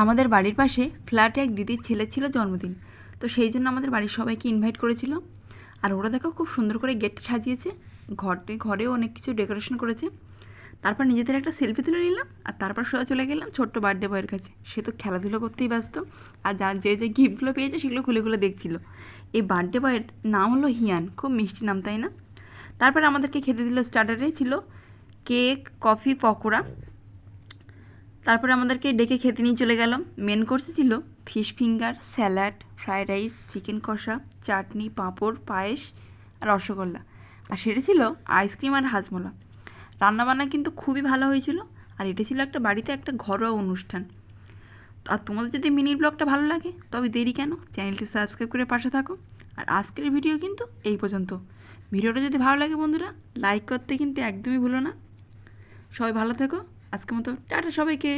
আমাদের বাড়ির পাশে ফ্ল্যাটে এক দিদির ছেলের ছিল জন্মদিন। তো সেই জন্য আমাদের বাড়ির সবাইকে ইনভাইট করেছিল। আর ওরা দেখো খুব সুন্দর করে গেটটা সাজিয়েছে, ঘরেও অনেক কিছু ডেকোরেশন করেছে। তারপর নিজেদের একটা সেলফি তুলে নিলাম, আর তারপর সোজা চলে গেলাম ছোট্ট বার্থডে বয়ের কাছে। সে তো খেলাধুলো করতেই ব্যস্ত, আর যে গিফটগুলো পেয়েছে সেগুলো খুলে খুলে দেখছিল। এই বার্থডে বয়ের নাম হলো হিয়ান, খুব মিষ্টি নাম তাই না? তারপরে আমাদেরকে খেতে দিল, স্টার্টারে ছিল কেক, কফি, পকোড়া। তারপরে আমাদেরকে ডেকে খেতে নিয়ে চলে গেল। মেন কোর্সে ছিল fish finger, salad, fried rice, chicken কষা, চাটনি, পাঁপড়, পায়েস আর রসগোল্লা। আর সেটা ছিল আইসক্রিম আর হাজমোলা। রান্নাবান্না কিন্তু খুবই ভালো হয়েছিল। আর এটা ছিল একটা বাড়িতে একটা ঘরোয়া অনুষ্ঠান। আর তোমাদের যদি মিনি ব্লগটা ভালো লাগে তবে দেরি কেন, চ্যানেলটি সাবস্ক্রাইব করে পাশে থাকো। আর আজকের ভিডিও কিন্তু এই পর্যন্ত। ভিডিওটা যদি ভালো লাগে বন্ধুরা, লাইক করতে কিন্তু একদমই ভুলো না। সবাই ভালো থেকো। আজকের মতো টাটা সবাইকে।